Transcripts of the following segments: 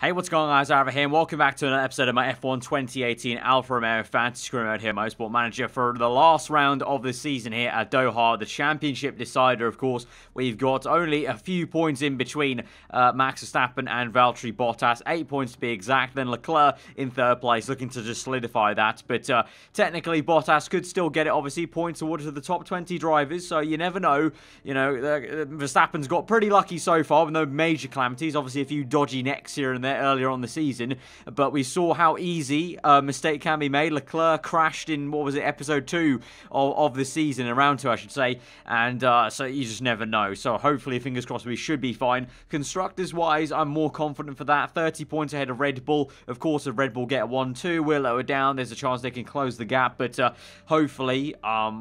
Hey, what's going on, guys? Alfa here, and welcome back to another episode of my F1 2018 Alfa Romeo Fantasy Career Mode here, Motorsport Manager, for the last round of the season here at Doha, the championship decider, of course. We've got only a few points in between Max Verstappen and Valtteri Bottas, 8 points to be exact. Then Leclerc in third place, looking to just solidify that. But technically, Bottas could still get it, obviously, points towards the top 20 drivers, so you never know. You know, Verstappen's got pretty lucky so far with no major calamities. Obviously, a few dodgy necks here and there earlier on the season, but we saw how easy a mistake can be made. Leclerc crashed in, what was it, episode 2 of the season, in round 2 I should say, and so you just never know. So hopefully, fingers crossed, we should be fine. Constructors wise, I'm more confident for that. 30 points ahead of Red Bull. Of course, if Red Bull get 1-2, we're lower down, there's a chance they can close the gap, but hopefully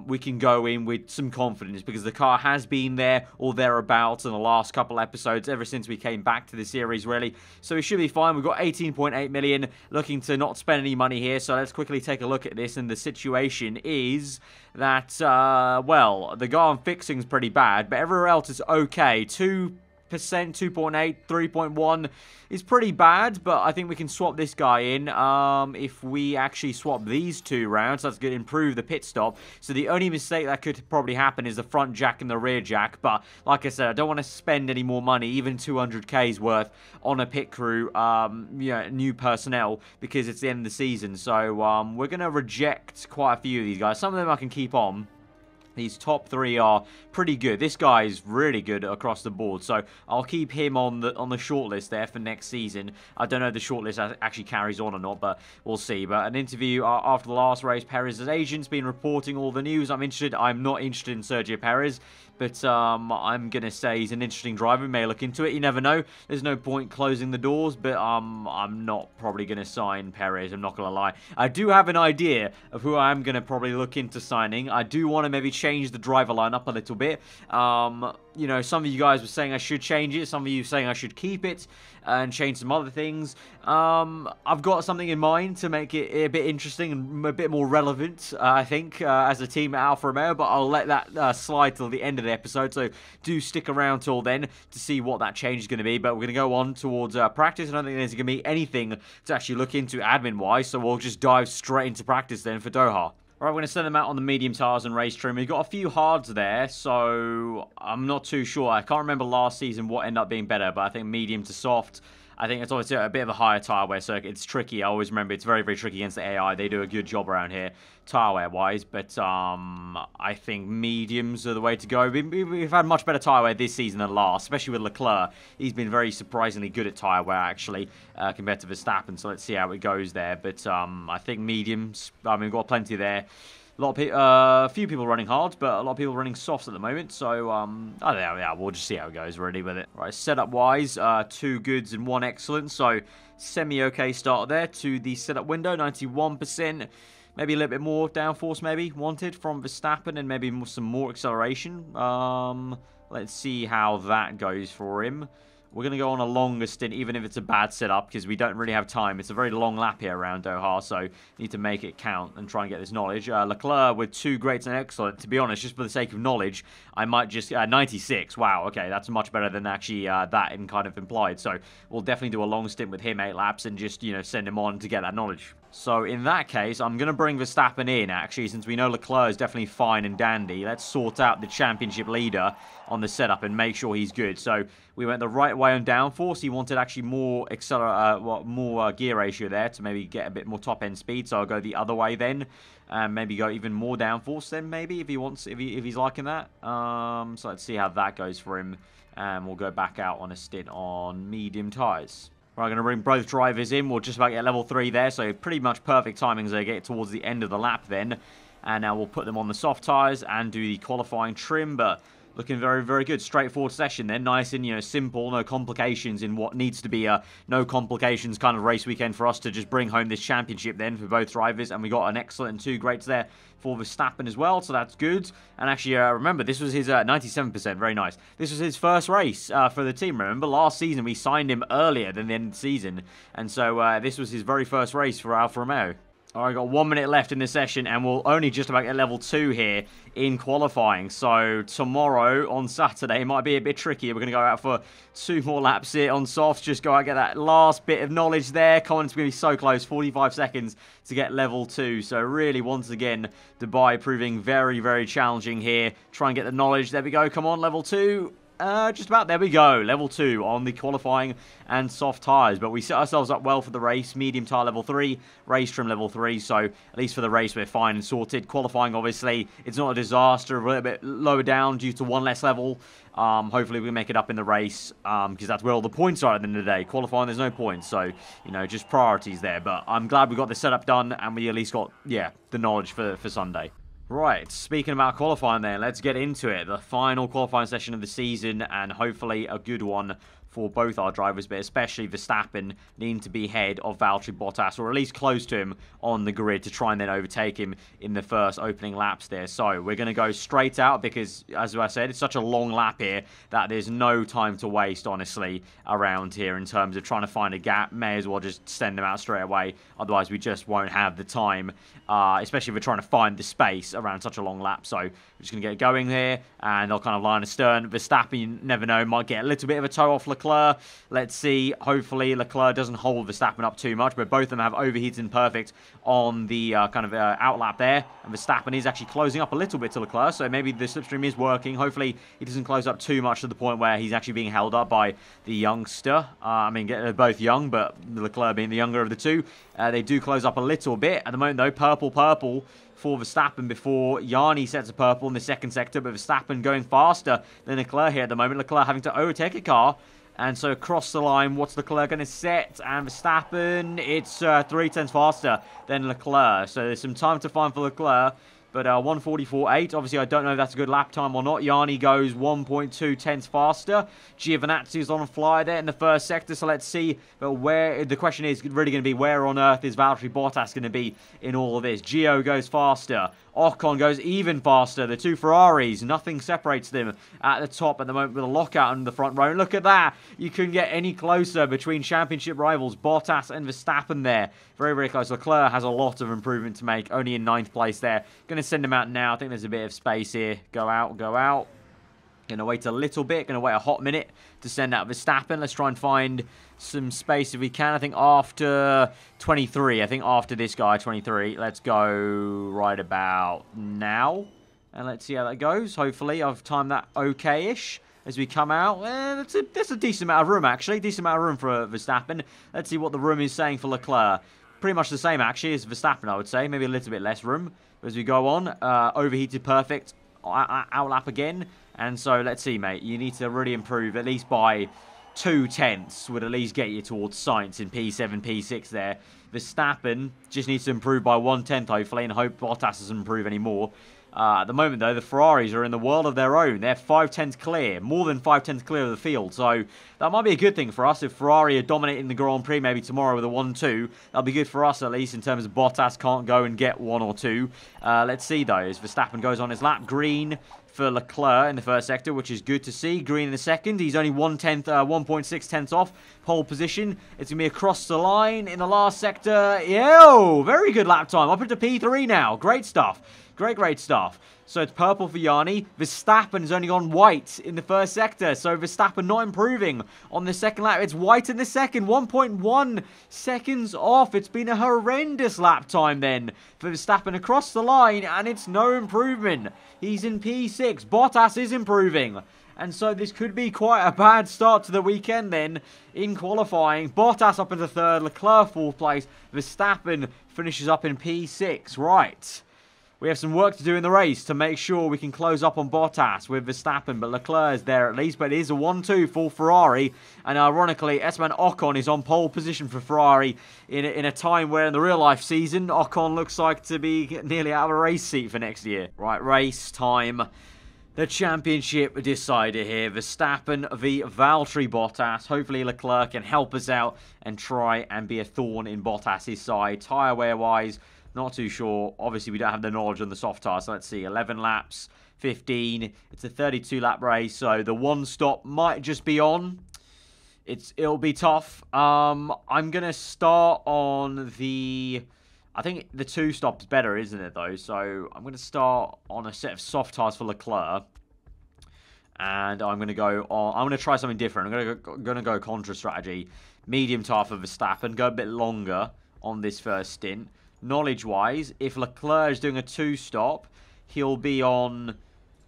we can go in with some confidence, because the car has been there or thereabouts in the last couple episodes, ever since we came back to the series, really. So we should be fine. We've got 18.8 million, looking to not spend any money here, so let's quickly take a look at this. And the situation is that, well, the guy I'm fixing is pretty bad, but everywhere else is okay. 2%, 2.8, 3.1 is pretty bad, but I think we can swap this guy in. If we actually swap these two rounds, that's going to improve the pit stop. So the only mistake that could probably happen is the front jack and the rear jack, but like I said, I don't want to spend any more money, even 200k's worth, on a pit crew, yeah, new personnel, because it's the end of the season. So we're going to reject quite a few of these guys. Some of them I can keep on. These top 3 are pretty good. This guy is really good across the board, so I'll keep him on the shortlist there for next season. I don't know if the shortlist actually carries on or not, but we'll see. But an interview after the last race, Perez's agent's been reporting all the news. I'm not interested in Sergio Perez, but I'm gonna say he's an interesting driver. We may look into it. You never know. There's no point closing the doors, but I'm not probably gonna sign Perez. I'm not gonna lie. I do have an idea of who I'm gonna probably look into signing. I do want to maybe change the driver lineup a little bit. You know, some of you guys were saying I should change it. Some of you saying I should keep it and change some other things. I've got something in mind to make it a bit interesting and a bit more relevant, I think, as a team at Alfa Romeo, but I'll let that slide till the end of the episode, so do stick around till then to see what that change is going to be. But we're going to go on towards practice. I don't think there's going to be anything to actually look into admin-wise, so we'll just dive straight into practice then for Doha. Alright, we're going to send them out on the medium tyres and race trim. We've got a few hards there, so I'm not too sure. I can't remember last season what ended up being better, but I think medium to soft. I think it's obviously a bit of a higher tyre wear circuit. It's tricky. I always remember it's very, very tricky against the AI. They do a good job around here, tyre wear-wise, but I think mediums are the way to go. We've had much better tyre wear this season than last, especially with Leclerc. He's been very surprisingly good at tyre wear, actually, compared to Verstappen, so let's see how it goes there. But I think mediums, I mean, we've got plenty there. A few people running hard, but a lot of people running softs at the moment. So, I don't know, yeah, we'll just see how it goes, really, with it. Right, setup-wise, 2 goods and 1 excellent. So, semi-okay start there to the setup window, 91%. Maybe a little bit more downforce, maybe, wanted from Verstappen, and maybe some more acceleration. Let's see how that goes for him. We're going to go on a longer stint, even if it's a bad setup, because we don't really have time. It's a very long lap here around Doha, so need to make it count and try and get this knowledge. Leclerc with 2 greats and excellent. To be honest, just for the sake of knowledge, I might just... 96. Wow, okay, that's much better than actually that in kind of implied. So we'll definitely do a long stint with him, 8 laps, and just, you know, send him on to get that knowledge. So in that case, I'm going to bring Verstappen in, actually, since we know Leclerc is definitely fine and dandy. Let's sort out the championship leader on the setup and make sure he's good. So we went the right way on downforce. He wanted actually more gear ratio there to maybe get a bit more top-end speed. So I'll go the other way then. Maybe go even more downforce then, maybe, if he wants, if he's liking that. So let's see how that goes for him. And we'll go back out on a stint on medium tyres. We're going to bring both drivers in. We'll just about get level 3 there, so pretty much perfect timings as they get towards the end of the lap then. And now we'll put them on the soft tyres and do the qualifying trim, but looking very, very good. Straightforward session then. Nice and, you know, simple. No complications in what needs to be a no complications kind of race weekend for us to just bring home this championship then for both drivers. And we got an excellent and 2 greats there for Verstappen as well, so that's good. And actually, remember, this was his 97%. Very nice. This was his first race for the team. Remember, last season we signed him earlier than the end of the season. And so this was his very first race for Alfa Romeo. Alright, got 1 minute left in this session, and we'll only just about get level 2 here in qualifying. So tomorrow, on Saturday, might be a bit tricky. We're going to go out for 2 more laps here on softs. Just go out and get that last bit of knowledge there. Colin's going to be so close, 45 seconds to get level 2. So really, once again, Dubai proving very, very challenging here. Try and get the knowledge. There we go. Come on, level 2. Just about there we go. Level 2 on the qualifying and soft tyres. But we set ourselves up well for the race. Medium tyre level 3, race trim level 3. So at least for the race we're fine and sorted. Qualifying, obviously, it's not a disaster. A little bit lower down due to 1 less level. Hopefully we can make it up in the race, because that's where all the points are at the end of the day. Qualifying, there's no points. So, you know, just priorities there. But I'm glad we got the setup done and we at least got, yeah, the knowledge for Sunday. Right, speaking about qualifying then, let's get into it. The final qualifying session of the season, and hopefully a good one for both our drivers, but especially Verstappen needing to be ahead of Valtteri Bottas, or at least close to him on the grid to try and then overtake him in the first opening laps there. So we're going to go straight out because, as I said, it's such a long lap here that there's no time to waste, honestly, around here in terms of trying to find a gap. May as well just send them out straight away, otherwise we just won't have the time, especially if we're trying to find the space around such a long lap. So we're just going to get going here, and they'll kind of line astern. Verstappen, you never know, might get a little bit of a toe off Leclerc. Let's see. Hopefully Leclerc doesn't hold Verstappen up too much, but both of them have overheated perfect on the outlap there. And Verstappen is actually closing up a little bit to Leclerc, so maybe the slipstream is working. Hopefully he doesn't close up too much to the point where he's actually being held up by the youngster. I mean, they're both young, but Leclerc being the younger of the two. They do close up a little bit. At the moment, though, purple for Verstappen before Yanni sets a purple in the second sector, but Verstappen going faster than Leclerc here at the moment. Leclerc having to overtake a car. And so across the line, what's Leclerc going to set? And Verstappen, it's 3 tenths faster than Leclerc. So there's some time to find for Leclerc. But 1:44.8, obviously I don't know if that's a good lap time or not. Yanni goes 1.2 tenths faster. Giovinazzi's on a fly there in the first sector, so let's see. But where, the question is really going to be, where on earth is Valtteri Bottas going to be in all of this? Gio goes faster. Ocon goes even faster. The two Ferraris, nothing separates them at the top at the moment with a lockout in the front row. Look at that. You couldn't get any closer between championship rivals Bottas and Verstappen there. Very, very close. Leclerc has a lot of improvement to make. Only in 9th place there. Going to send him out now. I think there's a bit of space here. Go out, go out. Going to wait a little bit. Going to wait a hot minute to send out Verstappen. Let's try and find some space if we can. I think after 23. I think after this guy, 23. Let's go right about now. And let's see how that goes. Hopefully, I've timed that okay-ish as we come out. That's a decent amount of room, actually. Decent amount of room for Verstappen. Let's see what the room is saying for Leclerc. Pretty much the same, actually, as Verstappen, I would say. Maybe a little bit less room. But as we go on, overheated perfect. Outlap again. And so, let's see, mate. You need to really improve, at least by 2 tenths would at least get you towards science in P7, P6 there. Verstappen just needs to improve by 1 tenth, hopefully, and hope Bottas doesn't improve anymore. At the moment, though, the Ferraris are in the world of their own. They're 5 tenths clear, more than 5 tenths clear of the field. So that might be a good thing for us if Ferrari are dominating the Grand Prix maybe tomorrow with a 1-2. That'll be good for us, at least, in terms of Bottas can't go and get 1 or 2. Let's see, though, as Verstappen goes on his lap. Green for Leclerc in the first sector, which is good to see. Green in the second. He's only 1.6 tenths off pole position. It's going to be across the line in the last sector. Yo, very good lap time. Up into P3 now. Great stuff. Great stuff. So it's purple for Yanni. Verstappen has only gone white in the first sector. So Verstappen not improving on the second lap. It's white in the second. 1.1 seconds off. It's been a horrendous lap time then for Verstappen across the line. And it's no improvement. He's in P6. Bottas is improving. And so this could be quite a bad start to the weekend then in qualifying. Bottas up into 3rd. Leclerc 4th place. Verstappen finishes up in P6. Right. We have some work to do in the race to make sure we can close up on Bottas with Verstappen, but Leclerc is there at least, but it is a 1-2 for Ferrari, and ironically, Esteban Ocon is on pole position for Ferrari in a time where in the real-life season, Ocon looks like to be nearly out of a race seat for next year. Right, race time. The championship decider here, Verstappen v Valtteri Bottas. Hopefully Leclerc can help us out and try and be a thorn in Bottas' side. Tyre wear-wise, not too sure. Obviously, we don't have the knowledge on the soft tyre, so let's see. 11 laps, 15. It's a 32-lap race, so the one stop might just be on. It'll be tough. I'm going to start on the I think the 2-stop's better, isn't it, though? So I'm going to start on a set of soft tires for Leclerc. And I'm going to go on... I'm going to try something different. I'm going to go contra strategy. Medium tire for Verstappen. Go a bit longer on this first stint. Knowledge-wise, if Leclerc is doing a 2-stop, he'll be on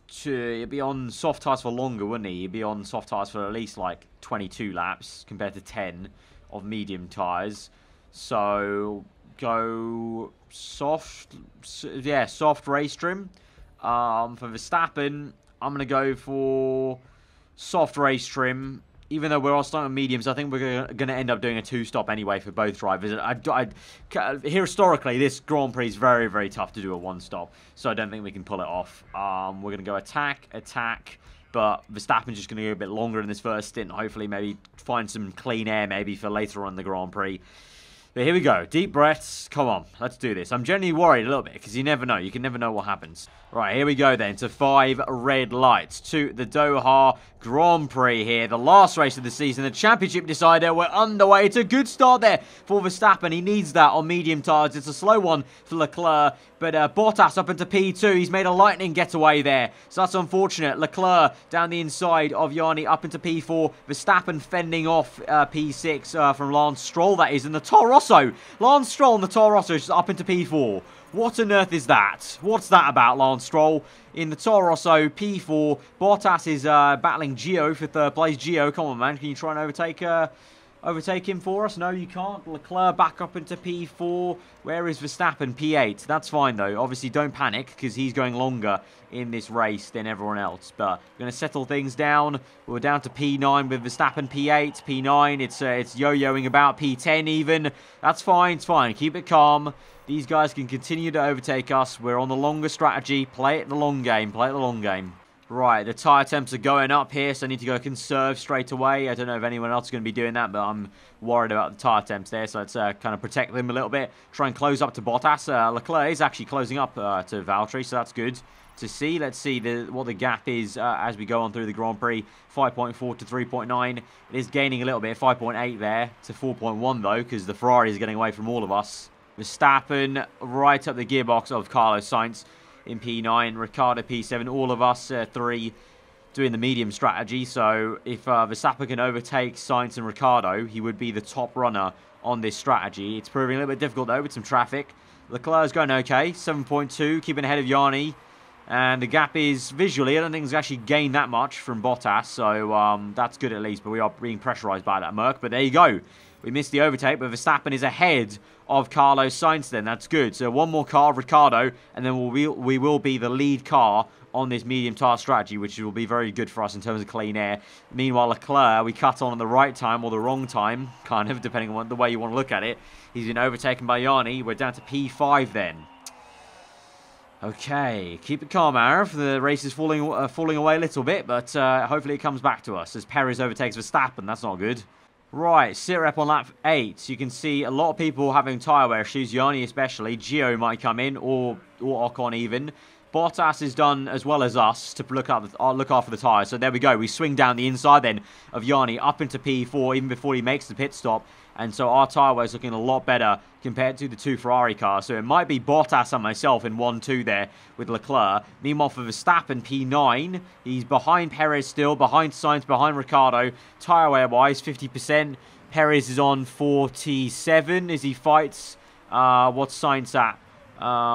soft tires for longer, wouldn't he? He'd be on soft tires for at least like 22 laps compared to 10 of medium tires. So go soft, yeah, soft race trim. For Verstappen, I'm going to go for soft race trim. Even though we're all starting with mediums, I think we're going to end up doing a 2-stop anyway for both drivers. Historically, this Grand Prix is very, very tough to do a 1-stop. So I don't think we can pull it off. We're going to go attack. But Verstappen's just going to go a bit longer in this first stint. Hopefully, maybe find some clean air maybe for later on in the Grand Prix. But here we go. Deep breaths. Come on. Let's do this. I'm genuinely worried a little bit because you never know. You can never know what happens. Right, here we go then to 5 red lights to the Doha Grand Prix here. The last race of the season. The championship decider. We're underway. It's a good start there for Verstappen. He needs that on medium tyres. It's a slow one for Leclerc. But Bottas up into P2. He's made a lightning getaway there. So that's unfortunate. Leclerc down the inside of Yanni up into P4. Verstappen fending off P6 from Lance Stroll, that is. And the Toro Rosso. Lance Stroll and the Toro Rosso is up into P4. What on earth is that? What's that about, Lance Stroll? In the Toro Rosso, P4. Bottas is battling Gio for third place. Gio, come on, man. Can you try and overtake him for us? No, you can't. Leclerc back up into P4. Where is Verstappen? P8. That's fine, though. Obviously, don't panic, because he's going longer in this race than everyone else. But we're going to settle things down. We're down to P9 with Verstappen. P8, P9. It's yo-yoing about. P10 even. That's fine. It's fine. Keep it calm. These guys can continue to overtake us. We're on the longer strategy. Play it the long game. Play it the long game. Right, the tyre temps are going up here, so I need to go conserve straight away. I don't know if anyone else is going to be doing that, but I'm worried about the tyre temps there, so let's kind of protect them a little bit. Try and close up to Bottas. Leclerc is actually closing up to Valtteri, so that's good to see. Let's see what the gap is as we go on through the Grand Prix. 5.4 to 3.9. It is gaining a little bit, 5.8 there to 4.1 though, because the Ferrari is getting away from all of us. Verstappen right up the gearbox of Carlos Sainz in P9, Ricciardo P7, all of us 3 doing the medium strategy. So if Verstappen can overtake Sainz and Ricciardo, he would be the top runner on this strategy. It's proving a little bit difficult though with some traffic. Leclerc's going okay, 7.2, keeping ahead of Yanni. And the gap is, visually, I don't think it's actually gained that much from Bottas. So that's good at least, but we are being pressurised by that Merc. But there you go. We missed the overtake, but Verstappen is ahead of Carlos Sainz then. That's good. So one more car, Ricciardo, and then we will be the lead car on this medium tyre strategy, which will be very good for us in terms of clean air. Meanwhile, Leclerc, we cut on at the right time or the wrong time, kind of, depending on the way you want to look at it. He's been overtaken by Yanni. We're down to P5 then. Okay, keep it calm, Arav. The race is falling away a little bit, but hopefully it comes back to us as Perez overtakes Verstappen. That's not good. Right, sit rep on lap 8. You can see a lot of people having tyre wear issues, Yanni especially. Gio might come in, or Ocon even. Bottas is done as well as us to look after the tyres. So there we go. We swing down the inside then of Yanni up into P4 even before he makes the pit stop. And so our tyre wear is looking a lot better compared to the 2 Ferrari cars. So it might be Bottas and myself in 1-2 there with Leclerc. Meanwhile for Verstappen, P9. He's behind Perez still, behind Sainz, behind Ricciardo. Tyre wear wise, 50%. Perez is on 47 as he fights. What's Sainz at?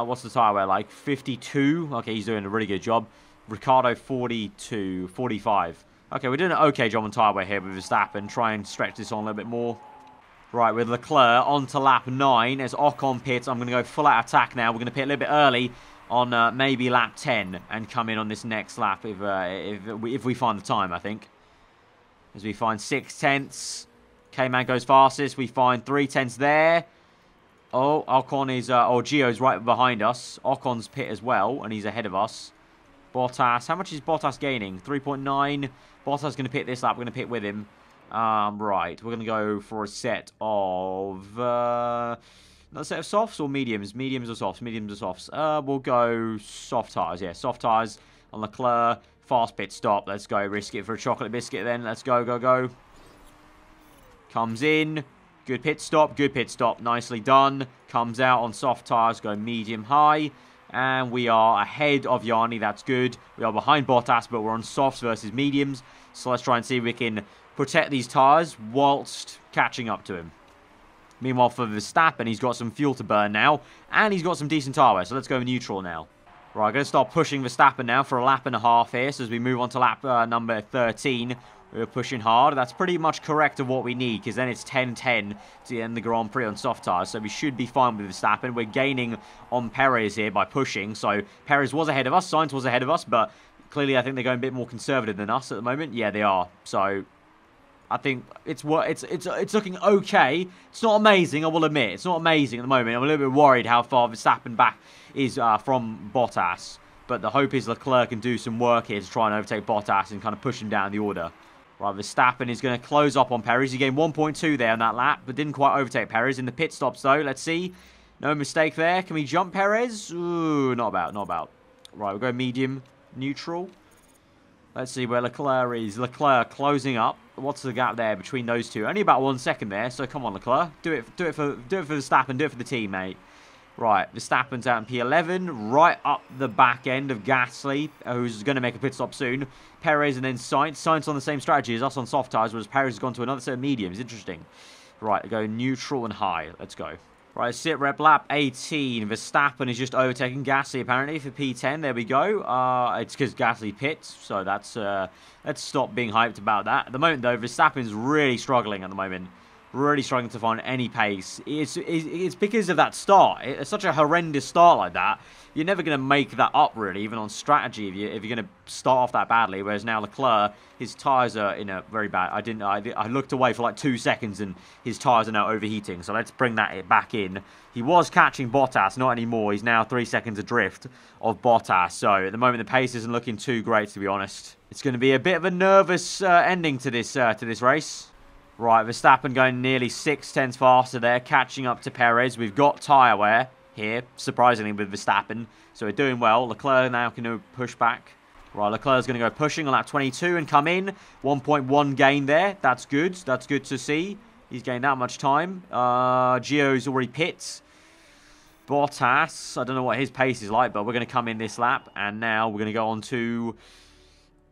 What's the tyre wear like? 52. Okay, he's doing a really good job. Ricciardo, 42, 45. Okay, we're doing an okay job on tyre wear here with Verstappen. Try and stretch this on a little bit more. Right, with Leclerc on to lap 9 as Ocon pits. I'm going to go full out attack now. We're going to pit a little bit early on maybe lap 10 and come in on this next lap if we find the time, I think. As we find 6 tenths. K-Man goes fastest. We find 3 tenths there. Oh, Ocon is, Gio's right behind us. Ocon's pit as well, and he's ahead of us. Bottas, how much is Bottas gaining? 3.9. Bottas going to pit this lap. We're going to pit with him. Right, we're going to go for a set of, another set of softs or mediums? Mediums or softs? Mediums or softs? We'll go soft tyres, yeah, soft tyres on Leclerc. Fast pit stop, let's go, risk it for a chocolate biscuit then, let's go, go, go. Comes in, Good pit stop, good pit stop. Nicely done. Comes out on soft tyres, go medium high. And we are ahead of Yanni, that's good. We are behind Bottas, but we're on softs versus mediums. So let's try and see if we can protect these tyres whilst catching up to him. Meanwhile, for Verstappen, he's got some fuel to burn now. And he's got some decent tyre wear, so let's go neutral now. Right, going to start pushing Verstappen now for a lap and a half here. So as we move on to lap number 13, we're pushing hard. That's pretty much correct of what we need, because then it's 10-10 to end the Grand Prix on soft tyres. So we should be fine with Verstappen. We're gaining on Perez here by pushing. So Perez was ahead of us, Sainz was ahead of us, but clearly I think they're going a bit more conservative than us at the moment. Yeah, they are. So I think it's looking okay. It's not amazing, I will admit. It's not amazing at the moment. I'm a little bit worried how far Verstappen back is from Bottas. But the hope is Leclerc can do some work here to try and overtake Bottas and kind of push him down the order. Right, Verstappen is going to close up on Perez. He gained 1.2 there on that lap, but didn't quite overtake Perez in the pit stops, though. Let's see. No mistake there. Can we jump Perez? Ooh, not about, not about. Right, we'll go medium, neutral. Let's see where Leclerc is. Leclerc closing up. What's the gap there between those two? Only about 1 second there, so come on, Leclerc. Do it for Verstappen. Do it for the team, mate. Right, Verstappen's out in P11, right up the back end of Gasly, who's going to make a pit stop soon. Perez and then Sainz. Sainz on the same strategy as us on soft tyres, whereas Perez has gone to another set of mediums. Interesting. Right, go neutral and high. Let's go. Right, sit rep lap 18. Verstappen is just overtaking Gasly apparently for P10. There we go. It's because Gasly pits, so that's let's stop being hyped about that. At the moment though, Verstappen's really struggling at the moment. Really struggling to find any pace. It's because of that start. It's such a horrendous start like that. You're never going to make that up, really, even on strategy, if you're going to start off that badly. Whereas now Leclerc, his tyres are in a very bad... I looked away for like 2 seconds and his tyres are now overheating. So let's bring that back in. He was catching Bottas, not anymore. He's now 3 seconds adrift of Bottas. So at the moment, the pace isn't looking too great, to be honest. It's going to be a bit of a nervous ending to this race. Right, Verstappen going nearly 6/10 faster there, catching up to Perez. We've got tyre wear here, surprisingly, with Verstappen. So we're doing well. Leclerc now can push back. Right, Leclerc's going to go pushing on lap 22 and come in. 1.1 gain there. That's good. That's good to see. He's gained that much time. Gio's already pit. Bottas, I don't know what his pace is like, but we're going to come in this lap. And now we're going to go on to...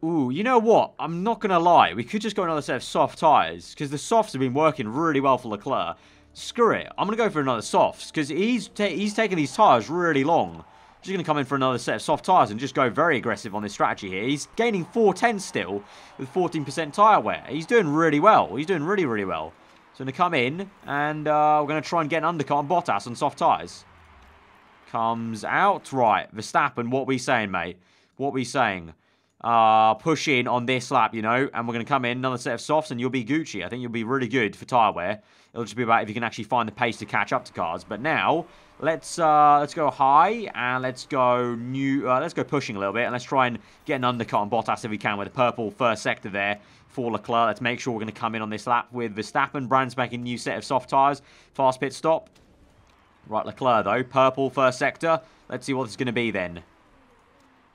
Ooh, you know what? I'm not going to lie. We could just go another set of soft tyres, because the softs have been working really well for Leclerc. Screw it. I'm going to go for another softs, because he's taking these tyres really long. Just going to come in for another set of soft tyres and just go very aggressive on this strategy here. He's gaining 410 still with 14% tyre wear. He's doing really well. He's doing really, really well. So I'm going to come in, and we're going to try and get an undercut on Bottas on soft tyres. Comes out. Right, Verstappen, what we saying, mate? What we saying? Push in on this lap, you know, and we're going to come in, another set of softs, and you'll be Gucci. I think you'll be really good for tyre wear. It'll just be about if you can actually find the pace to catch up to cars. But now, let's go high, and let's go pushing a little bit, and let's try and get an undercut on Bottas if we can with the purple first sector there for Leclerc. Let's make sure we're going to come in on this lap with Verstappen. brand spanking new set of soft tyres. Fast pit stop. Right, Leclerc, though. Purple first sector. Let's see what this is going to be then.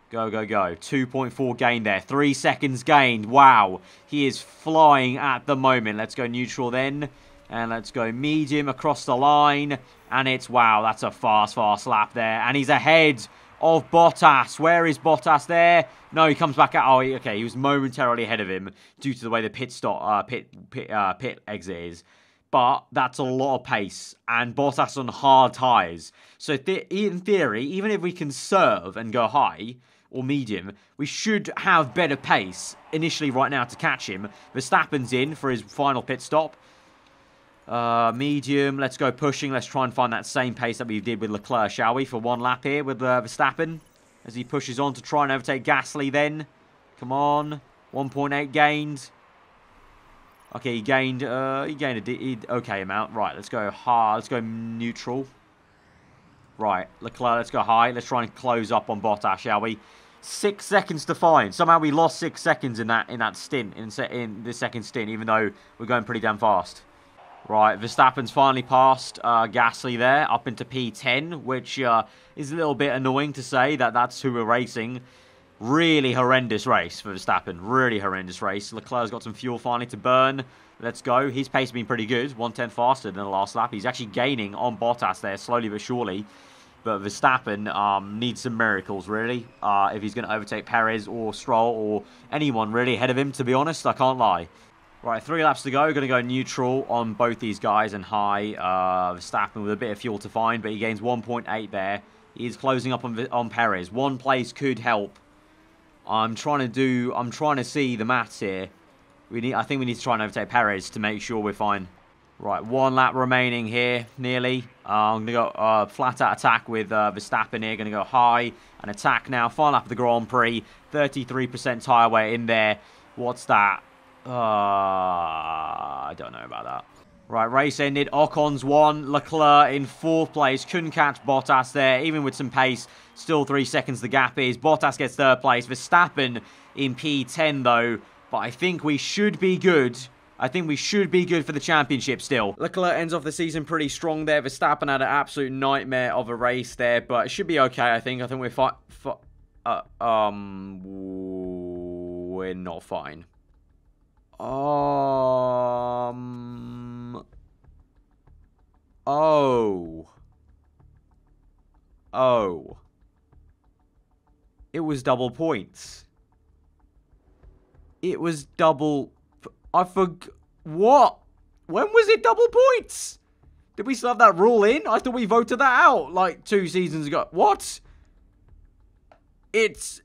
Go, go, go. 2.4 gain there. 3 seconds gained. Wow. He is flying at the moment. Let's go neutral then. And let's go medium across the line. And it's, wow, that's a fast, fast lap there. And he's ahead of Bottas. Where is Bottas there? No, he comes back out. Oh, okay. He was momentarily ahead of him due to the way the pit exit is. But that's a lot of pace. And Bottas on hard tyres. So in theory, even if we conserve and go high or medium, we should have better pace initially right now to catch him. Verstappen's in for his final pit stop. Medium, let's go pushing. Let's try and find that same pace that we did with Leclerc, shall we? For one lap here with Verstappen. As he pushes on to try and overtake Gasly then. Come on. 1.8 gained. Okay, he gained a okay amount. Right, let's go hard. Let's go neutral. Right, Leclerc, let's go high. Let's try and close up on Bottas, shall we? 6 seconds to find. Somehow we lost 6 seconds in that stint, in this second stint, even though we're going pretty damn fast. Right, Verstappen's finally passed Gasly there, up into P10, which is a little bit annoying to say that that's who we're racing. Really horrendous race for Verstappen. Really horrendous race. Leclerc's got some fuel finally to burn. Let's go. His pace has been pretty good. 1/10 faster than the last lap. He's actually gaining on Bottas there, slowly but surely. But Verstappen needs some miracles, really, if he's going to overtake Perez or Stroll or anyone really ahead of him, to be honest. I can't lie. Right, 3 laps to go. Going to go neutral on both these guys and high. Verstappen with a bit of fuel to find, but he gains 1.8 there. He's closing up on Perez. One place could help. I'm trying to see the maths here. I think we need to try and overtake Perez to make sure we're fine. Right, 1 lap remaining here, nearly. I'm going to go flat out attack with Verstappen here. Going to go high and attack now. Final lap of the Grand Prix. 33% tyre weight in there. What's that? I don't know about that. Right, race ended. Ocon's won. Leclerc in 4th place. Couldn't catch Bottas there, even with some pace. Still 3 seconds the gap is. Bottas gets 3rd place. Verstappen in P10 though. But I think we should be good. I think we should be good for the championship still. Leclerc ends off the season pretty strong there. Verstappen had an absolute nightmare of a race there. But it should be okay, I think. I think we're fine. We're not fine. Oh. It was double points. It was double... What? When was it double points? Did we still have that rule in? I thought we voted that out like 2 seasons ago. What? It's...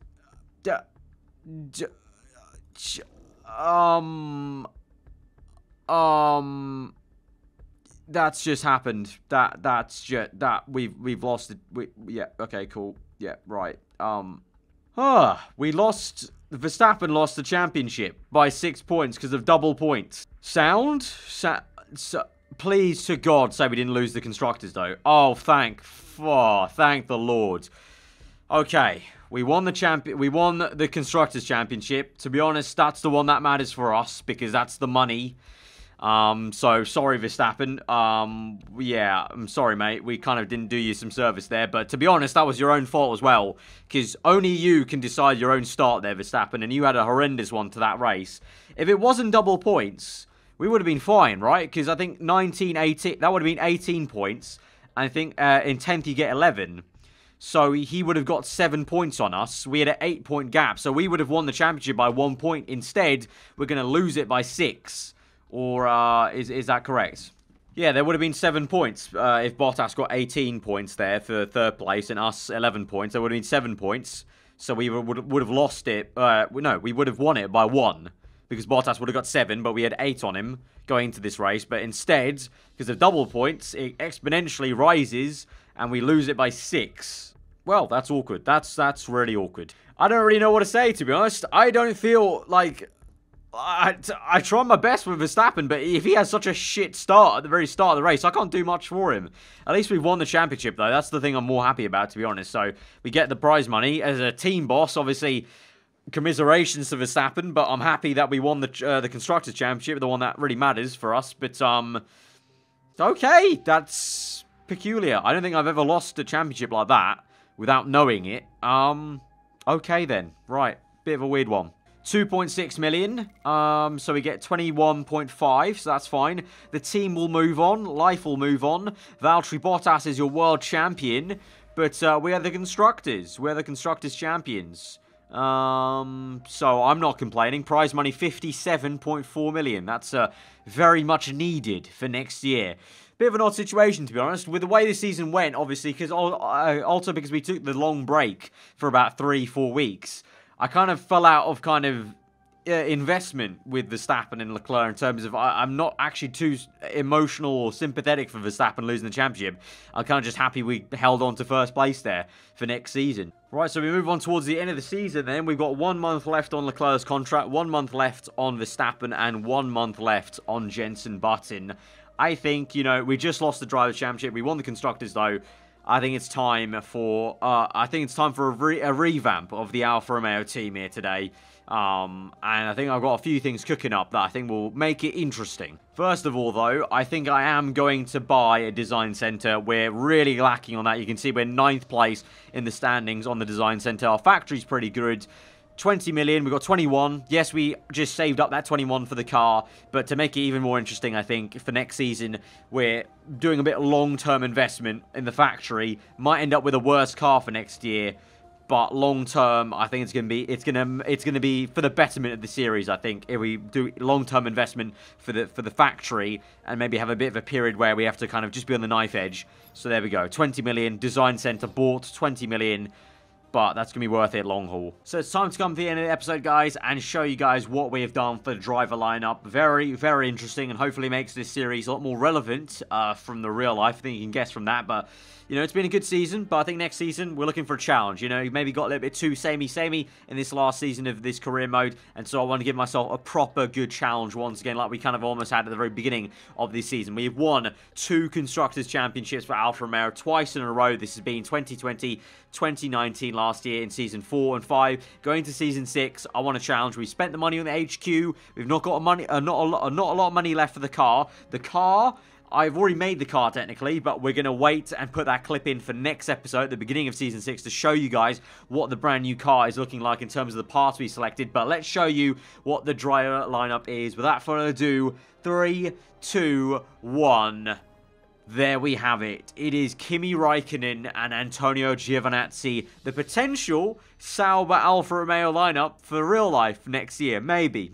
That's just happened. We've lost it. Yeah, okay, cool. Yeah, right. We lost... Verstappen lost the championship by 6 points because of double points. Please to God say we didn't lose the constructors though. Oh, thank the Lord. Okay, we won the We won the constructors championship. To be honest, that's the one that matters for us because that's the money. So sorry, Verstappen. Yeah, I'm sorry, mate. We kind of didn't do you some service there. But to be honest, that was your own fault as well. Because only you can decide your own start there, Verstappen. And you had a horrendous one to that race. If it wasn't double points, we would have been fine, right? Because I think 19, 18, that would have been 18 points. And I think in 10th you get 11. So he would have got 7 points on us. We had an 8-point gap. So we would have won the championship by 1 point. Instead, we're going to lose it by 6. Or is that correct? Yeah, there would have been 7 points if Bottas got 18 points there for 3rd place and us 11 points. There would have been 7 points. So we would have lost it. No, we would have won it by 1 because Bottas would have got 7, but we had 8 on him going into this race. But instead, because of double points, it exponentially rises and we lose it by 6. Well, that's awkward. That's really awkward. I don't really know what to say, to be honest. I don't feel like... I try my best with Verstappen, but if he has such a shit start at the very start of the race, I can't do much for him. At least we've won the championship, though. That's the thing I'm more happy about, to be honest. So, we get the prize money. As a team boss, obviously, commiserations to Verstappen, but I'm happy that we won the Constructors' Championship, the one that really matters for us. But, okay, that's peculiar. I don't think I've ever lost a championship like that without knowing it. Okay then. Right, bit of a weird one. 2.6 million, so we get 21.5, so that's fine. The team will move on, life will move on. Valtteri Bottas is your world champion, but we are the constructors. We're the constructors champions. So I'm not complaining. Prize money 57.4 million. That's very much needed for next year. Bit of an odd situation, to be honest, with the way the season went, obviously, because also because we took the long break for about 3-4 weeks. I kind of fell out of kind of investment with Verstappen and Leclerc in terms of I'm not actually too emotional or sympathetic for Verstappen losing the championship. I'm kind of just happy we held on to 1st place there for next season. Right, so we move on towards the end of the season then. We've got 1 month left on Leclerc's contract, 1 month left on Verstappen, and 1 month left on Jenson Button. I think, you know, we just lost the Drivers' Championship. We won the Constructors, though. I think it's time for a revamp of the Alfa Romeo team here today. And I think I've got a few things cooking up that I think will make it interesting. First of all, though, I think I am going to buy a design center. We're really lacking on that. You can see we're 9th place in the standings on the design center. Our factory's pretty good. 20 million, we got 21. Yes, we just saved up that 21 for the car, but to make it even more interesting, I think, for next season, we're doing a bit of long-term investment in the factory. Might end up with a worse car for next year, but long-term, I think it's gonna be for the betterment of the series, I think, if we do long-term investment for the factory, and maybe have a bit of a period where we have to kind of just be on the knife edge. So there we go, 20 million, design center bought, 20 million, but that's going to be worth it long haul. So it's time to come to the end of the episode, guys, and show you guys what we have done for the driver lineup. Very, very interesting, and hopefully makes this series a lot more relevant from the real life. I think you can guess from that, but, you know, it's been a good season, but I think next season we're looking for a challenge. You know, maybe got a little bit too samey in this last season of this career mode, and so I want to give myself a proper good challenge once again, like we kind of almost had at the very beginning of this season. We've won 2 Constructors' Championships for Alfa Romeo twice in a row. This has been 2020, 2019 last year in Season 4 and 5. Going to Season 6, I want a challenge. We spent the money on the HQ. We've not got not a lot of money left for the car. The car, I've already made the car technically, but we're going to wait and put that clip in for next episode at the beginning of Season 6 to show you guys what the brand new car is looking like in terms of the parts we selected. But let's show you what the driver lineup is. Without further ado, 3, 2, 1... There we have it. It is Kimi Räikkönen and Antonio Giovinazzi, the potential Sauber Alfa Romeo lineup for real life next year. Maybe.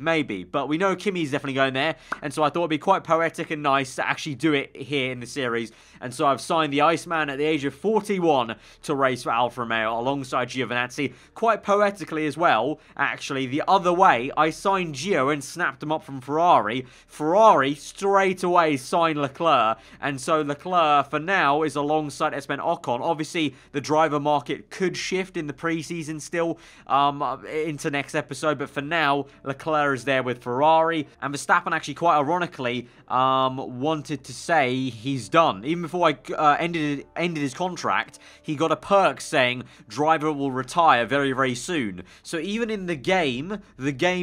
But we know Kimi's definitely going there, and so I thought it'd be quite poetic and nice to actually do it here in the series. And so I've signed the Iceman at the age of 41 to race for Alfa Romeo alongside Giovinazzi. Quite poetically as well, actually, the other way, I signed Gio and snapped him up from Ferrari. Ferrari straight away signed Leclerc, and so Leclerc, for now, is alongside Esteban Ocon. Obviously, the driver market could shift in the preseason still into next episode, but for now, Leclerc is there with Ferrari, and Verstappen actually, quite ironically, wanted to say he's done. Even before I ended his contract, he got a perk saying driver will retire very, very soon. So even in the game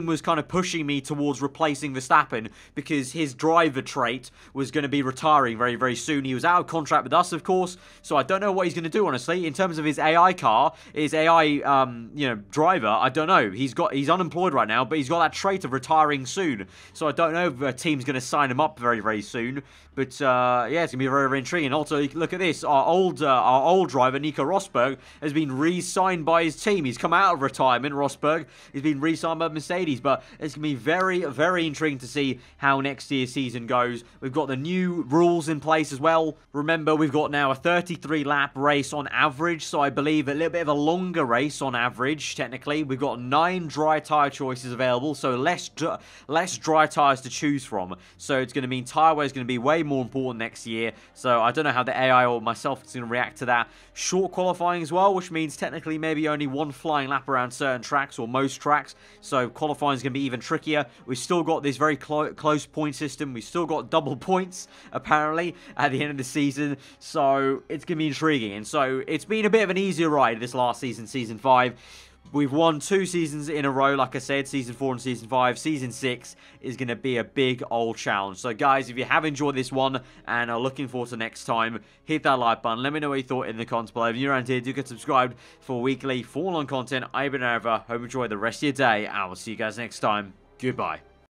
was kind of pushing me towards replacing Verstappen because his driver trait was going to be retiring very, very soon. He was out of contract with us, of course, so I don't know what he's going to do, honestly. In terms of his AI car, his AI, you know, driver, I don't know. He's unemployed right now, but he's got that trait of retiring soon. So I don't know if a team's going to sign him up very, very soon. But, yeah, it's going to be very, very intriguing. Also, look at this. Our old driver, Nico Rosberg, has been re-signed by his team. He's come out of retirement, Rosberg. He's been re-signed by Mercedes. But it's going to be very, very intriguing to see how next year's season goes. We've got the new rules in place as well. Remember, we've got now a 33-lap race on average. So I believe a little bit of a longer race on average, technically. We've got 9 dry tyre choices available. So less dry tyres to choose from. So it's going to mean tyre wear is going to be way more important next year. So I don't know how the AI or myself is going to react to that. Short qualifying as well, which means technically maybe only 1 flying lap around certain tracks or most tracks. So qualifying is going to be even trickier. We've still got this very close point system. We've still got double points, apparently, at the end of the season. So it's going to be intriguing. And so it's been a bit of an easier ride this last season, Season 5. We've won 2 seasons in a row, like I said, Season 4 and Season 5. Season 6 is going to be a big old challenge. So, guys, if you have enjoyed this one and are looking forward to next time, hit that like button. Let me know what you thought in the comments below. If you're around here, do get subscribed for weekly full-on content. I've been over. Hope you enjoy the rest of your day, and I will see you guys next time. Goodbye.